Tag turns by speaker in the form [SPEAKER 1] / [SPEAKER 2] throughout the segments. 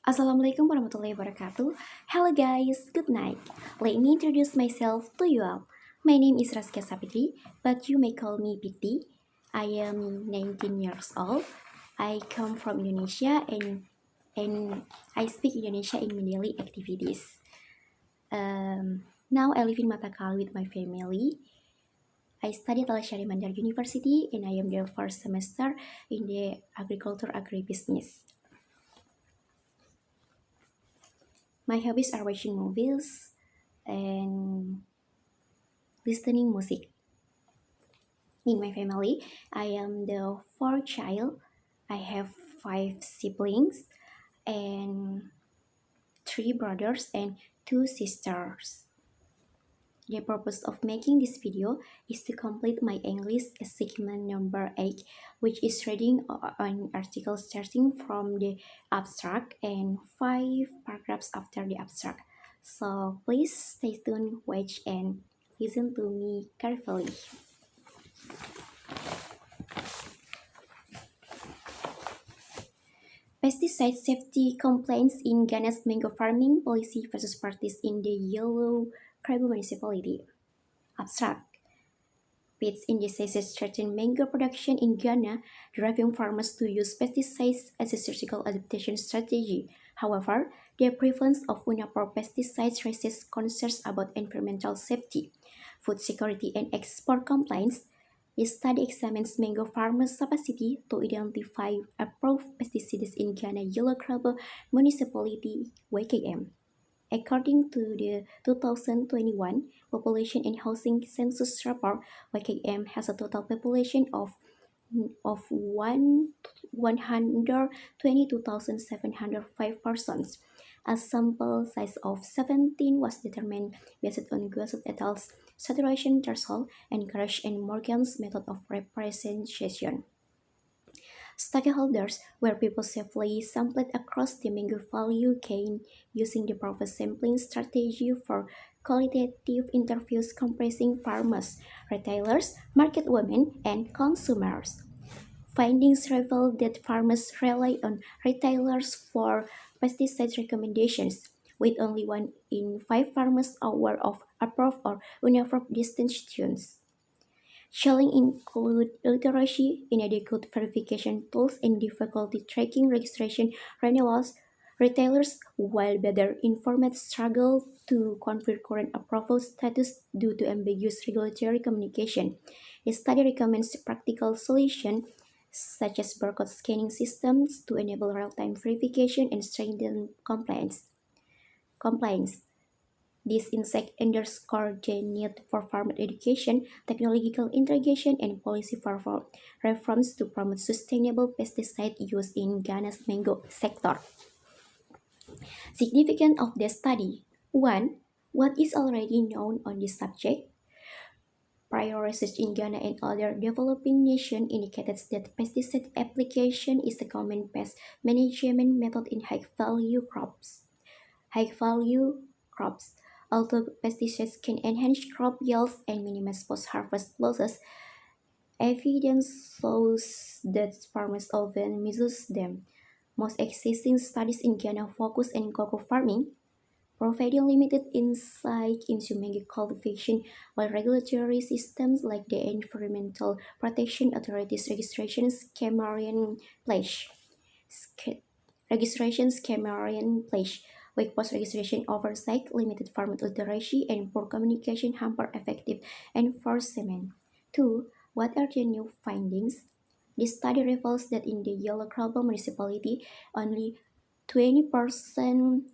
[SPEAKER 1] Assalamualaikum warahmatullahi wabarakatuh. Hello guys, good night. Let me introduce myself to you all. My name is Raskia Sapitri, but you may call me Piti. I am 19 years old. I come from Indonesia and I speak Indonesia in my daily activities. Now I live in Matakal with my family. I study at Al Syari Mandar University and I am the first semester in the agriculture agribusiness. My hobbies are watching movies and listening music. In my family, I am the fourth child. I have five siblings and three brothers and two sisters. The purpose of making this video is to complete my English segment number 8, which is reading an article starting from the abstract and 5 paragraphs after the abstract. So please stay tuned, watch and listen to me carefully. Pesticide safety complaints in Ghana's mango farming policy versus practice in the Yellow Krabu municipality. Abstract. Pests indices threaten mango production in Ghana, driving farmers to use pesticides as a surgical adaptation strategy. However, the prevalence of unapproved pesticides raises concerns about environmental safety, food security, and export compliance. The study examines mango farmers' capacity to identify approved pesticides in Ghana Yellow Crab Municipality (YKM). According to the 2021 Population and Housing Census report, YKM has a total population of 122,705 persons. A sample size of 17 was determined based on Gossett et al.'s saturation threshold and Garage and Morgan's method of representation. Stakeholders were people safely sampled across the mango value chain using the proper sampling strategy for qualitative interviews comprising farmers, retailers, market women, and consumers. Findings reveal that farmers rely on retailers for pesticide recommendations, with only 1 in 5 farmers aware of approved or unapproved distinctions. Challenges include illiteracy, inadequate verification tools, and difficulty tracking registration renewals. Retailers, while better informed, struggle to confirm current approval status due to ambiguous regulatory communication. The study recommends practical solutions such as barcode scanning systems to enable real-time verification and strengthen compliance. This insight underscores the need for farmer education, technological integration, and policy reforms to promote sustainable pesticide use in Ghana's mango sector. Significance of the study: 1. What is already known on this subject? Prior research in Ghana and other developing nations indicated that pesticide application is a common pest management method in high-value crops. High-value crops. Although pesticides can enhance crop yields and minimize post-harvest losses, evidence shows that farmers often misuse them. Most existing studies in Ghana focus on cocoa farming, providing limited insight into mango cultivation, while regulatory systems like the Environmental Protection Authority's Sca- registration pledge, with post-registration oversight, limited farmer literacy, and poor communication hamper effective enforcement. 2. What are the new findings? This study reveals that in the Yellow Crabble municipality, only 20%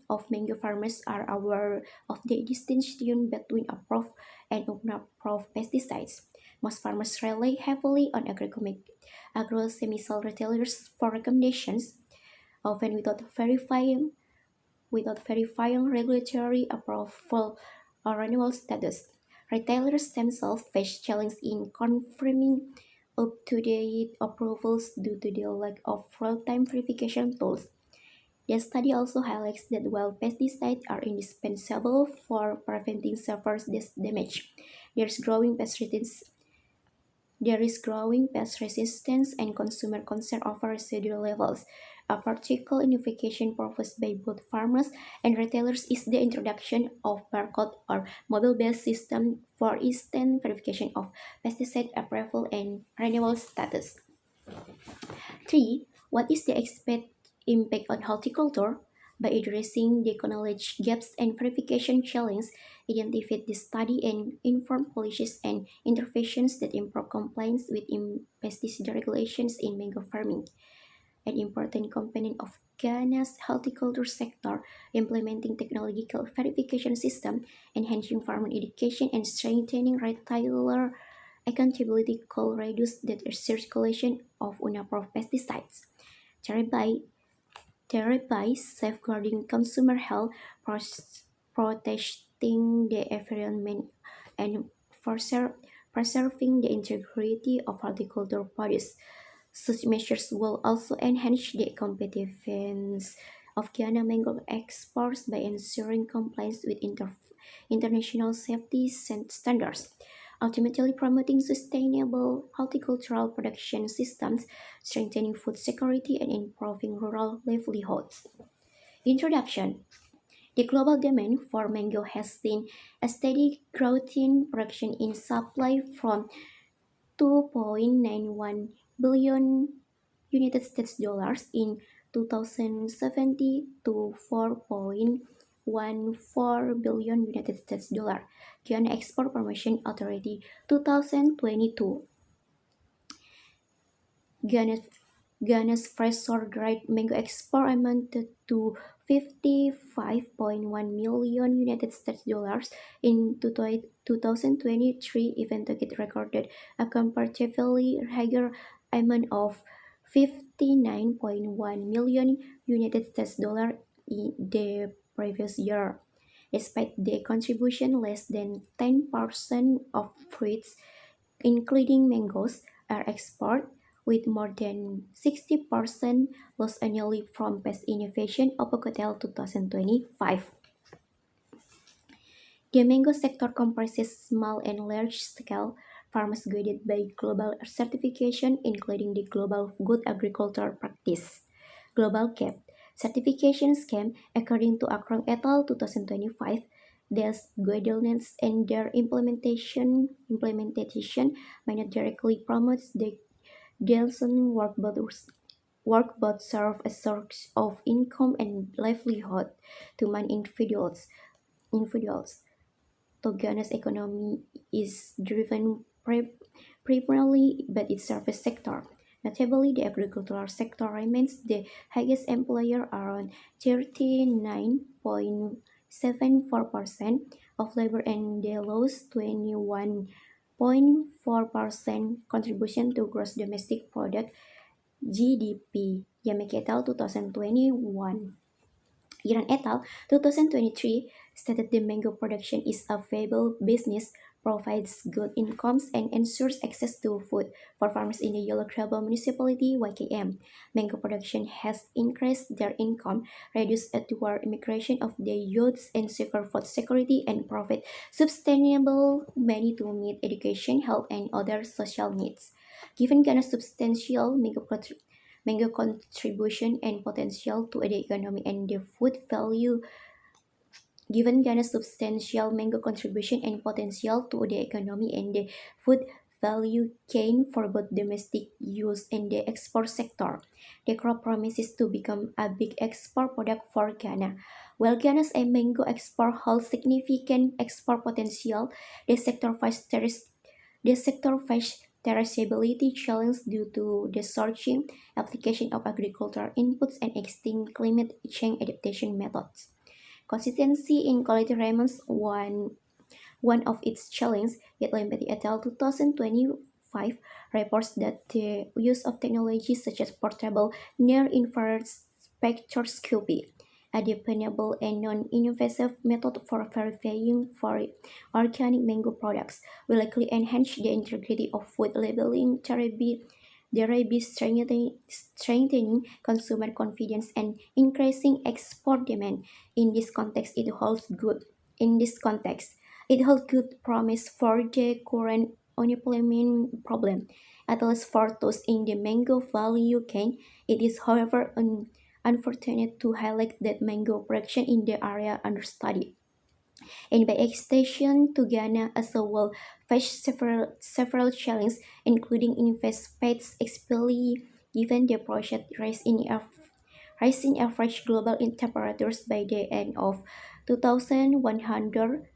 [SPEAKER 1] of mango farmers are aware of the distinction between approved and unapproved pesticides. Most farmers rely heavily on agrochemical retailers for recommendations, often without verifying regulatory approval or renewal status. Retailers themselves face challenges in confirming up-to-date approvals due to the lack of real-time verification tools. The study also highlights that while pesticides are indispensable for preventing severe damage, there's growing pest resistance there is growing pest resistance and consumer concern over residual levels. A practical innovation proposed by both farmers and retailers is the introduction of barcode or mobile-based system for instant verification of pesticide approval and renewal status. 3. What is the expected impact on horticulture? By addressing the knowledge gaps and verification challenges, identify the study and inform policies and interventions that improve compliance with pesticide regulations in mango farming. An important component of Ghana's horticulture sector, implementing technological verification system, enhancing farmer education, and strengthening retailer accountability could reduce the circulation of unapproved pesticides, thereby, thereby safeguarding consumer health, protecting the environment, and preserving the integrity of horticultural produce. Such measures will also enhance the competitiveness of Ghana mango exports by ensuring compliance with international safety standards, ultimately promoting sustainable horticultural production systems, strengthening food security, and improving rural livelihoods. Introduction. The global demand for mango has seen a steady growth in production in supply from 2.91 billion United States dollars in 2017 to 4.14 billion United States dollar. Ghana Export Promotion Authority 2022. Ghana's, Ghana's fresh sour-dried mango export amounted to 55.1 million United States dollars in 2023, even though it recorded a comparatively higher amount of 59.1 million United States dollars in the previous year. Despite the contribution, less than 10% of fruits including mangoes, are exported, with more than 60% lost annually from past innovation of Ecotel 2025. The mango sector comprises small and large-scale farmers guided by global certification, including the Global Good Agricultural Practice (Global GAP) certification scheme. According to Akron et al. 2025, these guidelines and their implementation may not directly promote the decent work but serve as source of income and livelihood to many individuals. Ghana's economy is driven primarily by its service sector. Notably, the agricultural sector remains the highest employer, around 39.74% of labor, and the lowest 21.4% contribution to gross domestic product (GDP). Yamek et al. 2021. Iran et al. 2023 stated the mango production is a viable business, provides good incomes, and ensures access to food for farmers in the Yellow Global Municipality (YKM). Mango production has increased their income, reduced outward immigration of the youths, and secure food security and provide sustainable money to meet education, health, and other social needs. Given Ghana's substantial mango contribution and potential to the economy and the food value Given Ghana's substantial mango contribution and potential to the economy and the food value chain for both domestic use and the export sector, the crop promises to become a big export product for Ghana. While Ghana's mango export holds significant export potential, the sector faces traceability challenges due to the surging application of agricultural inputs and extinct climate change adaptation methods. Consistency in quality remains one of its challenges, yet Lambert et al. 2025 reports that the use of technologies such as portable near-infrared spectroscopy, a dependable and non-invasive method for verifying for organic mango products, will likely enhance the integrity of food labeling thereby strengthening consumer confidence and increasing export demand. In this context, it holds good. In this context, it holds good promise for the current unemployment problem. At least for those in the mango value chain, it is, however, unfortunate to highlight that mango production in the area under study. And by extension to Ghana as well face several challenges, including investment expelly given the project rise in average global in temperatures by the end of 2100.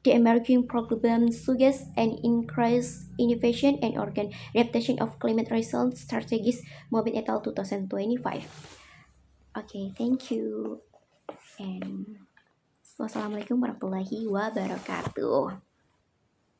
[SPEAKER 1] The emerging problems suggest an increased innovation and organ adaptation of climate resilience strategies, Mobin et al. 2025. Okay, thank you. And wassalamualaikum warahmatullahi wabarakatuh.